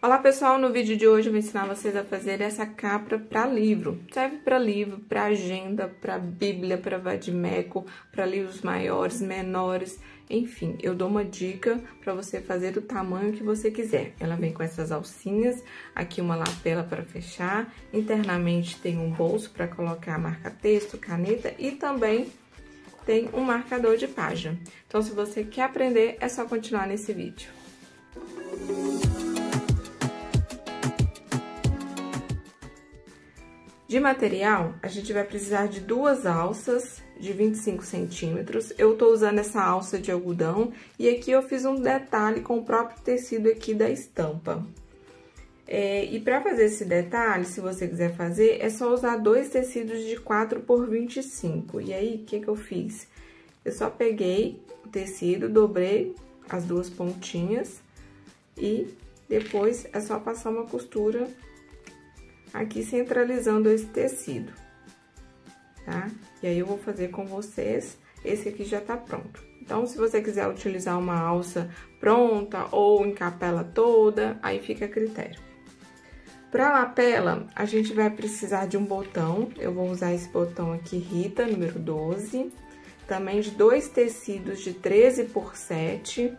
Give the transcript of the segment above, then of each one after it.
Olá pessoal, no vídeo de hoje eu vou ensinar vocês a fazer essa capa para livro. Serve para livro, para agenda, para bíblia, para vadimeco, para livros maiores, menores, enfim. Eu dou uma dica para você fazer do tamanho que você quiser. Ela vem com essas alcinhas, aqui uma lapela para fechar, internamente tem um bolso para colocar marca-texto, caneta e também tem um marcador de página. Então, se você quer aprender, é só continuar nesse vídeo. De material, a gente vai precisar de duas alças de 25 centímetros. Eu tô usando essa alça de algodão e aqui eu fiz um detalhe com o próprio tecido aqui da estampa. E para fazer esse detalhe, se você quiser fazer, é só usar dois tecidos de 4 por 25. E aí, o que que eu fiz? Eu só peguei o tecido, dobrei as duas pontinhas e depois é só passar uma costura aqui centralizando esse tecido, tá? E aí eu vou fazer com vocês, esse aqui já tá pronto. Então, se você quiser utilizar uma alça pronta ou encapela toda, aí fica a critério. Pra lapela, a gente vai precisar de um botão, eu vou usar esse botão aqui, Rita, número 12, também de dois tecidos de 13 por 7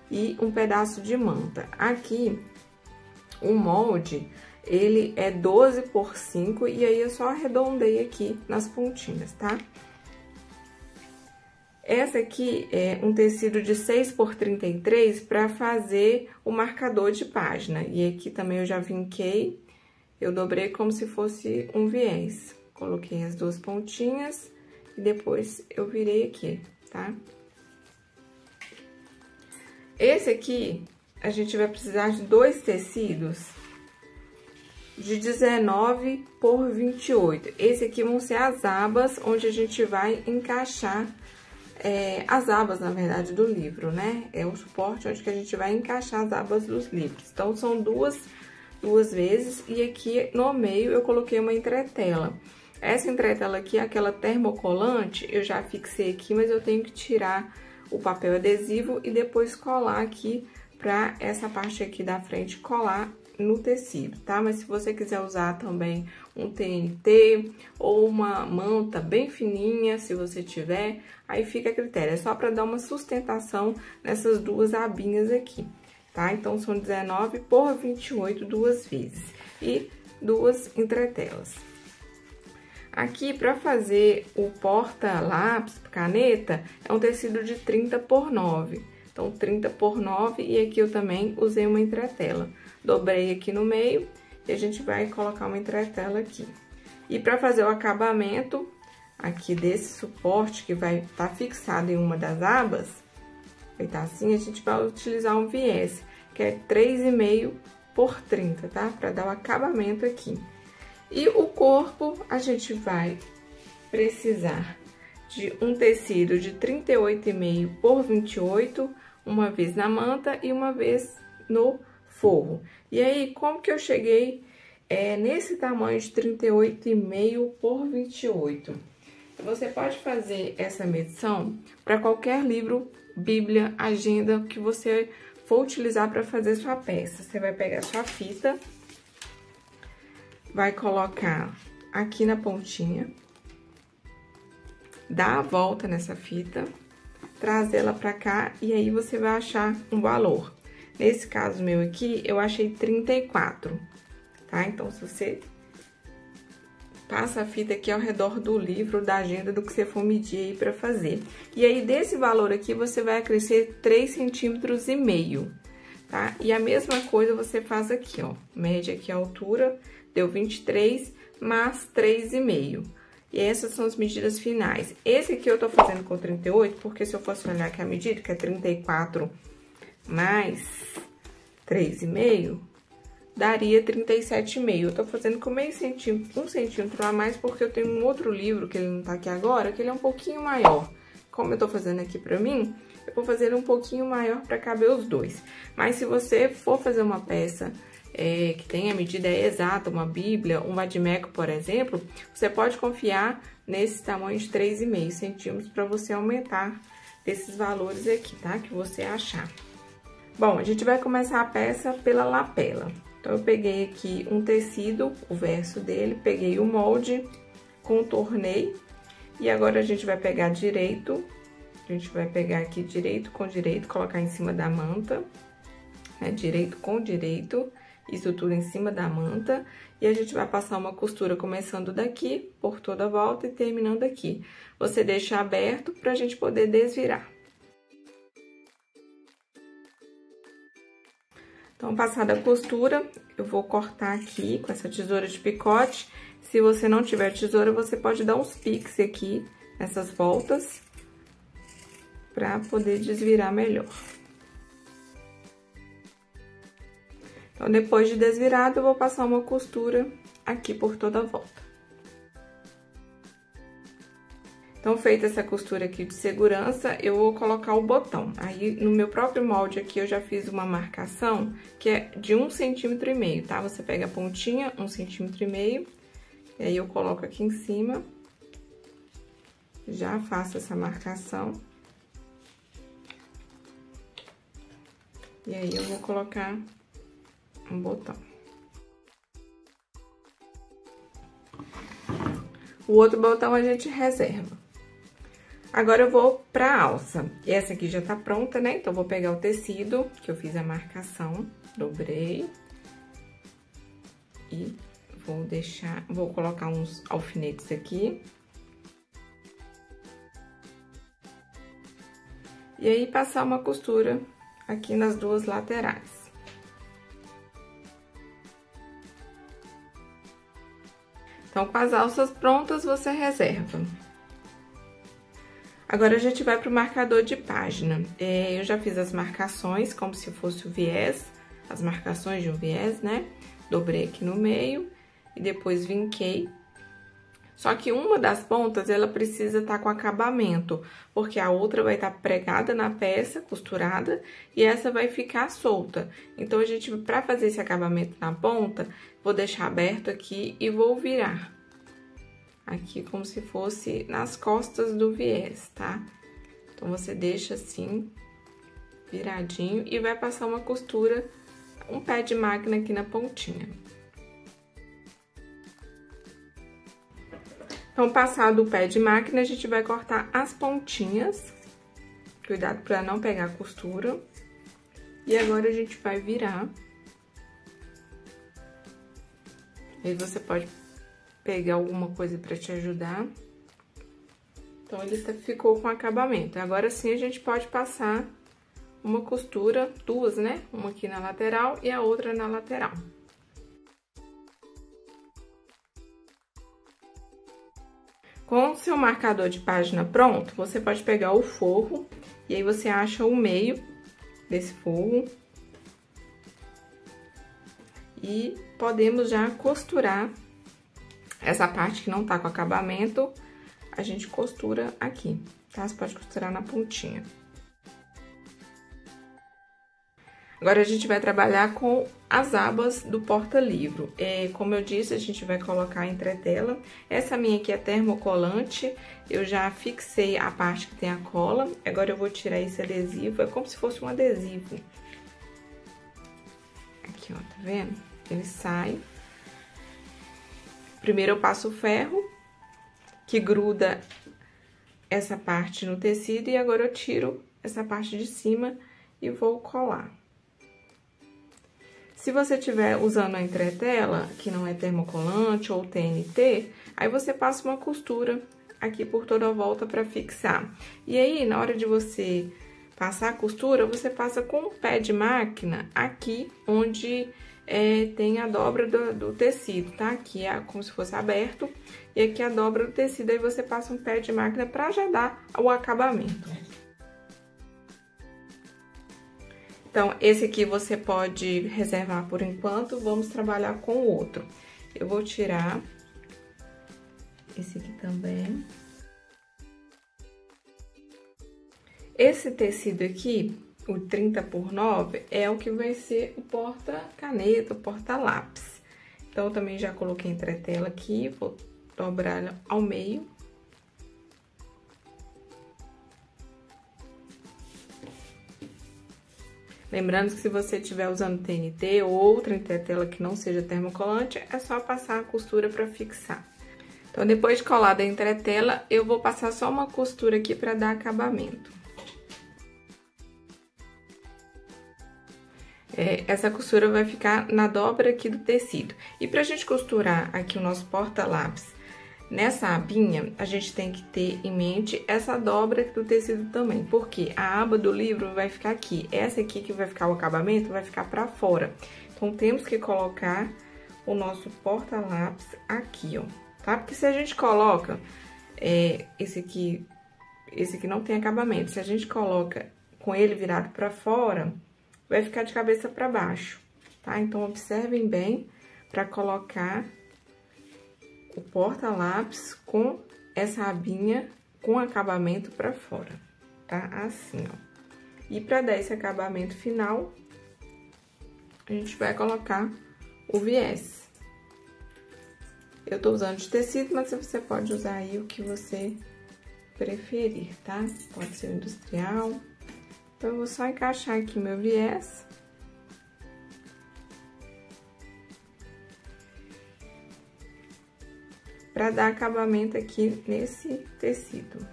e um pedaço de manta. Aqui, o molde, ele é 12 por 5 e aí eu só arredondei aqui nas pontinhas, tá? Essa aqui é um tecido de 6 por 33 para fazer o marcador de página. E aqui também eu já vinquei, eu dobrei como se fosse um viés. Coloquei as duas pontinhas e depois eu virei aqui, tá? Esse aqui, a gente vai precisar de dois tecidos de 19 por 28. Esse aqui vão ser as abas onde a gente vai encaixar as abas, na verdade, do livro, né? É o suporte onde que a gente vai encaixar as abas dos livros. Então, são duas vezes e aqui no meio eu coloquei uma entretela. Essa entretela aqui, aquela termocolante, eu já fixei aqui, mas eu tenho que tirar o papel adesivo e depois colar aqui pra essa parte aqui da frente colar no tecido, tá? Mas se você quiser usar também um TNT ou uma manta bem fininha, se você tiver, aí fica a critério. É só para dar uma sustentação nessas duas abinhas aqui, tá? Então, são 19 por 28 duas vezes e duas entretelas. Aqui, para fazer o porta-lápis, caneta, é um tecido de 30 por 9. Então, 30 por 9 e aqui eu também usei uma entretela. Dobrei aqui no meio e a gente vai colocar uma entretela aqui. E para fazer o acabamento aqui desse suporte que vai estar fixado em uma das abas, vai estar assim, a gente vai utilizar um viés, que é 3,5 por 30, tá? Para dar o acabamento aqui. E o corpo, a gente vai precisar de um tecido de 38,5 por 28, uma vez na manta e uma vez no forro. E aí, como que eu cheguei nesse tamanho de 38,5 por 28? Você pode fazer essa medição para qualquer livro, bíblia, agenda que você for utilizar para fazer sua peça. Você vai pegar sua fita, vai colocar aqui na pontinha, dá a volta nessa fita, traz ela pra cá e aí você vai achar um valor. Nesse caso meu aqui, eu achei 34, tá? Então, se você passa a fita aqui ao redor do livro, da agenda, do que você for medir aí pra fazer. E aí, desse valor aqui, você vai acrescer 3,5 centímetros, tá? E a mesma coisa você faz aqui, ó. Mede aqui a altura, deu 23, mais 3,5. E essas são as medidas finais. Esse aqui eu tô fazendo com 38, porque se eu fosse olhar aqui a medida, que é 34 mais 3,5, daria 37,5. Eu tô fazendo com meio centímetro, 1 centímetro a mais, porque eu tenho um outro livro, que ele não tá aqui agora, que ele é um pouquinho maior. Como eu tô fazendo aqui pra mim, eu vou fazer um pouquinho maior pra caber os dois. Mas se você for fazer uma peça que tem a medida exata, uma bíblia, um vadimeco, por exemplo, você pode confiar nesse tamanho de 3,5 centímetros para você aumentar esses valores aqui, tá? Que você achar. Bom, a gente vai começar a peça pela lapela. Então, eu peguei aqui um tecido, o verso dele, peguei o molde, contornei. E agora, a gente vai pegar direito, a gente vai pegar aqui direito com direito, colocar em cima da manta, né? Direito com direito, isso tudo em cima da manta. E a gente vai passar uma costura começando daqui, por toda a volta e terminando aqui. Você deixa aberto pra gente poder desvirar. Então, passada a costura, eu vou cortar aqui com essa tesoura de picote. Se você não tiver tesoura, você pode dar uns piques aqui, nessas voltas, pra poder desvirar melhor. Então, depois de desvirado, eu vou passar uma costura aqui por toda a volta. Então, feita essa costura aqui de segurança, eu vou colocar o botão. Aí, no meu próprio molde aqui, eu já fiz uma marcação que é de 1,5 cm, tá? Você pega a pontinha, 1,5 cm, e aí eu coloco aqui em cima. Já faço essa marcação. E aí, eu vou colocar um botão. O outro botão a gente reserva. Agora, eu vou pra alça. Essa aqui já tá pronta, né? Então, eu vou pegar o tecido, que eu fiz a marcação, dobrei. E vou colocar uns alfinetes aqui. E aí, passar uma costura aqui nas duas laterais. Então, com as alças prontas, você reserva. Agora, a gente vai pro marcador de página. Eu já fiz as marcações, como se fosse o viés, as marcações de um viés, né? Dobrei aqui no meio e depois vinquei. Só que uma das pontas, ela precisa estar com acabamento, porque a outra vai estar pregada na peça, costurada, e essa vai ficar solta. Então, a gente, pra fazer esse acabamento na ponta, vou deixar aberto aqui e vou virar. Aqui, como se fosse nas costas do viés, tá? Então, você deixa assim, viradinho, e vai passar uma costura, um pé de máquina aqui na pontinha. Então, passado o pé de máquina, a gente vai cortar as pontinhas. Cuidado pra não pegar a costura. E agora, a gente vai virar. Aí, você pode pegar alguma coisa pra te ajudar. Então, ele ficou com acabamento. Agora sim, a gente pode passar uma costura, duas, né? Uma aqui na lateral e a outra na lateral. Com o seu marcador de página pronto, você pode pegar o forro e aí você acha o meio desse forro. E podemos já costurar essa parte que não tá com acabamento, a gente costura aqui, tá? Você pode costurar na pontinha. Agora, a gente vai trabalhar com as abas do porta-livro. Como eu disse, a gente vai colocar a entretela. Essa minha aqui é termocolante, eu já fixei a parte que tem a cola. Agora, eu vou tirar esse adesivo, é como se fosse um adesivo. Aqui, ó, tá vendo? Ele sai. Primeiro, eu passo o ferro, que gruda essa parte no tecido, e agora eu tiro essa parte de cima e vou colar. Se você estiver usando a entretela, que não é termocolante ou TNT, aí você passa uma costura aqui por toda a volta para fixar. E aí, na hora de você passar a costura, você passa com o pé de máquina aqui onde tem a dobra do tecido, tá? Aqui é como se fosse aberto, e aqui a dobra do tecido, aí você passa um pé de máquina para já dar o acabamento. Então, esse aqui você pode reservar por enquanto, vamos trabalhar com o outro. Eu vou tirar esse aqui também. Esse tecido aqui, o 30x9, é o que vai ser o porta-caneta, o porta-lápis. Então, eu também já coloquei entretela aqui, vou dobrar ela ao meio. Lembrando que se você estiver usando TNT ou outra entretela que não seja termocolante, é só passar a costura para fixar. Então, depois de colada a entretela, eu vou passar só uma costura aqui para dar acabamento. Essa costura vai ficar na dobra aqui do tecido. E pra gente costurar aqui o nosso porta-lápis nessa abinha, a gente tem que ter em mente essa dobra aqui do tecido também. Porque a aba do livro vai ficar aqui. Essa aqui que vai ficar o acabamento vai ficar pra fora. Então, temos que colocar o nosso porta-lápis aqui, ó. Tá? Porque se a gente coloca esse aqui não tem acabamento. Se a gente coloca com ele virado pra fora, vai ficar de cabeça pra baixo, tá? Então, observem bem pra colocar o porta-lápis com essa abinha com acabamento pra fora, tá? Assim, ó. E pra dar esse acabamento final, a gente vai colocar o viés. Eu tô usando de tecido, mas você pode usar aí o que você preferir, tá? Pode ser industrial. Então, eu vou só encaixar aqui meu viés. Pra dar acabamento aqui nesse tecido.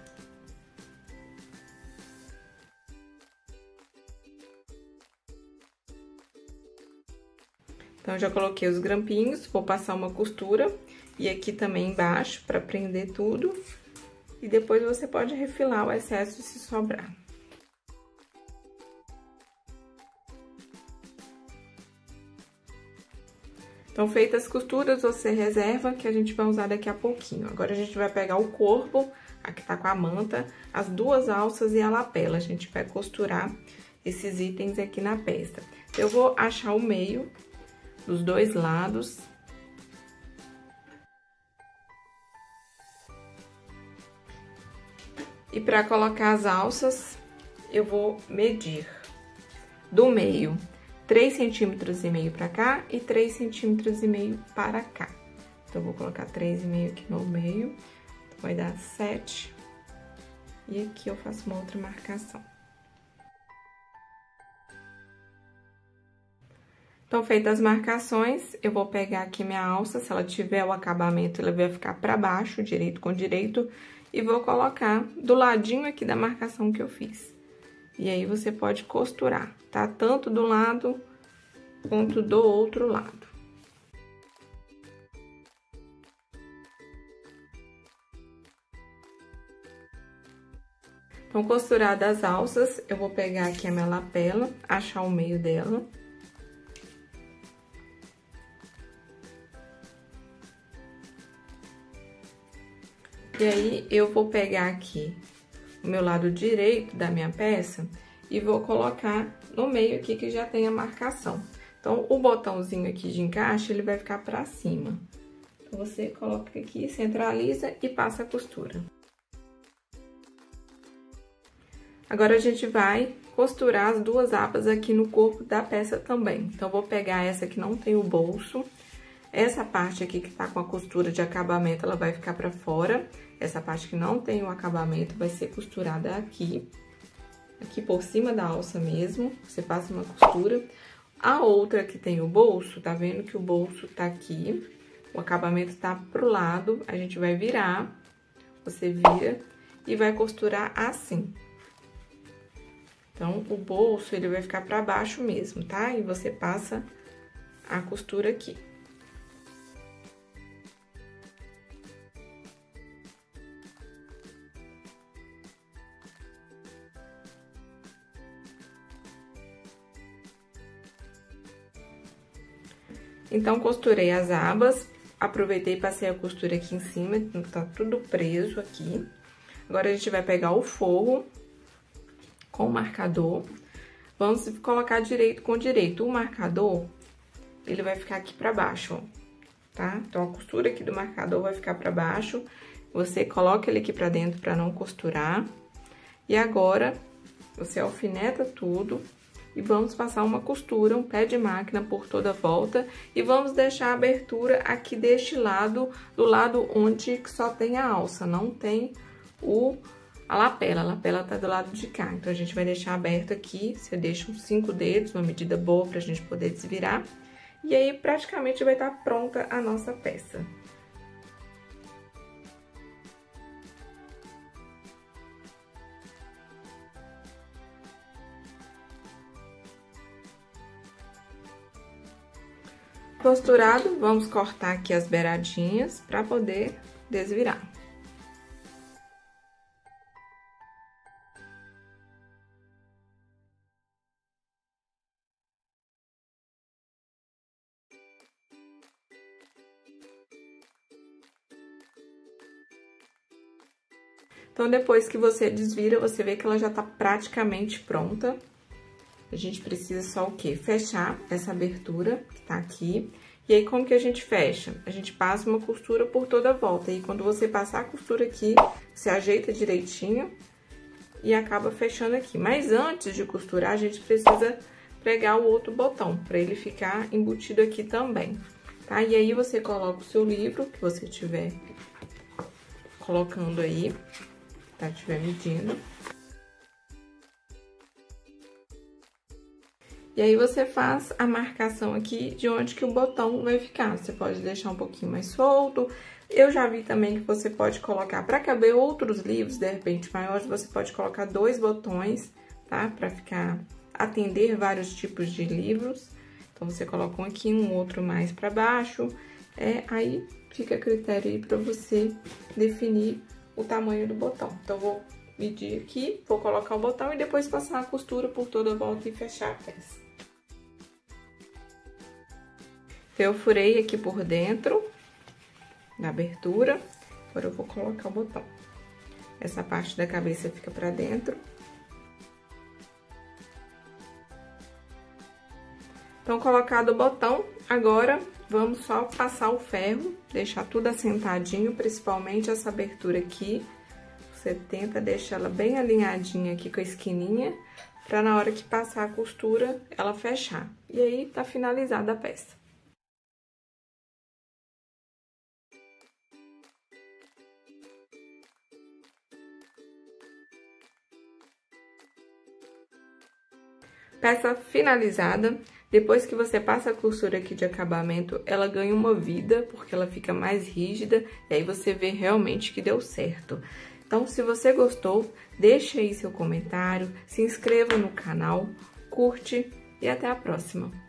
Então, já coloquei os grampinhos, vou passar uma costura e aqui também embaixo pra prender tudo. E depois você pode refilar o excesso se sobrar. Então, feitas as costuras, você reserva que a gente vai usar daqui a pouquinho. Agora, a gente vai pegar o corpo, aqui tá com a manta, as duas alças e a lapela. A gente vai costurar esses itens aqui na peça. Eu vou achar o meio dos dois lados. E para colocar as alças, eu vou medir do meio 3,5 centímetros para cá e 3,5 centímetros para cá. Então, eu vou colocar 3,5 aqui no meio, vai dar 7. E aqui eu faço uma outra marcação. Então, feitas as marcações, eu vou pegar aqui minha alça, se ela tiver o acabamento, ela vai ficar para baixo, direito com direito, e vou colocar do ladinho aqui da marcação que eu fiz. E aí, você pode costurar, tá? Tanto do lado quanto do outro lado. Então, costuradas as alças, eu vou pegar aqui a minha lapela, achar o meio dela. E aí, eu vou pegar aqui o meu lado direito da minha peça e vou colocar no meio aqui que já tem a marcação. Então, o botãozinho aqui de encaixe, ele vai ficar pra cima. Então, você coloca aqui, centraliza e passa a costura. Agora, a gente vai costurar as duas abas aqui no corpo da peça também. Então, vou pegar essa que não tem o bolso. Essa parte aqui que tá com a costura de acabamento, ela vai ficar pra fora. Essa parte que não tem o acabamento vai ser costurada aqui por cima da alça mesmo. Você passa uma costura. A outra que tem o bolso, tá vendo que o bolso tá aqui, o acabamento tá pro lado, a gente vai virar, você vira e vai costurar assim. Então, o bolso, ele vai ficar pra baixo mesmo, tá? E você passa a costura aqui. Então, costurei as abas, aproveitei e passei a costura aqui em cima, tá tudo preso aqui. Agora, a gente vai pegar o forro com o marcador, vamos colocar direito com direito. O marcador, ele vai ficar aqui pra baixo, ó, tá? Então, a costura aqui do marcador vai ficar pra baixo, você coloca ele aqui pra dentro pra não costurar. E agora, você alfineta tudo. E vamos passar uma costura, um pé de máquina por toda a volta. E vamos deixar a abertura aqui deste lado, do lado onde só tem a alça, não tem a lapela tá do lado de cá. Então, a gente vai deixar aberto aqui, você deixa uns 5 dedos, uma medida boa pra gente poder desvirar. E aí, praticamente vai estar pronta a nossa peça. Costurado, vamos cortar aqui as beiradinhas para poder desvirar. Então, depois que você desvira, você vê que ela já tá praticamente pronta. A gente precisa só o quê? Fechar essa abertura que tá aqui. E aí, como que a gente fecha? A gente passa uma costura por toda a volta. E quando você passar a costura aqui, você ajeita direitinho e acaba fechando aqui. Mas antes de costurar, a gente precisa pregar o outro botão, pra ele ficar embutido aqui também, tá? E aí, você coloca o seu livro, que você estiver colocando aí, tá? Estiver medindo. E aí, você faz a marcação aqui de onde que o botão vai ficar. Você pode deixar um pouquinho mais solto. Eu já vi também que você pode colocar, para caber outros livros, de repente, maiores, você pode colocar 2 botões, tá? Pra ficar, atender vários tipos de livros. Então, você coloca um aqui, um outro mais pra baixo. Aí, fica a critério aí pra você definir o tamanho do botão. Então, eu vou medir aqui, vou colocar o botão e depois passar a costura por toda a volta e fechar a peça. Eu furei aqui por dentro da abertura, agora eu vou colocar o botão. Essa parte da cabeça fica pra dentro. Então, colocado o botão, agora vamos só passar o ferro, deixar tudo assentadinho, principalmente essa abertura aqui. Você tenta deixar ela bem alinhadinha aqui com a esquininha, pra na hora que passar a costura, ela fechar. E aí, tá finalizada a peça. Peça finalizada. Depois que você passa a costura aqui de acabamento, ela ganha uma vida, porque ela fica mais rígida, e aí você vê realmente que deu certo. Então, se você gostou, deixe aí seu comentário, se inscreva no canal, curte e até a próxima!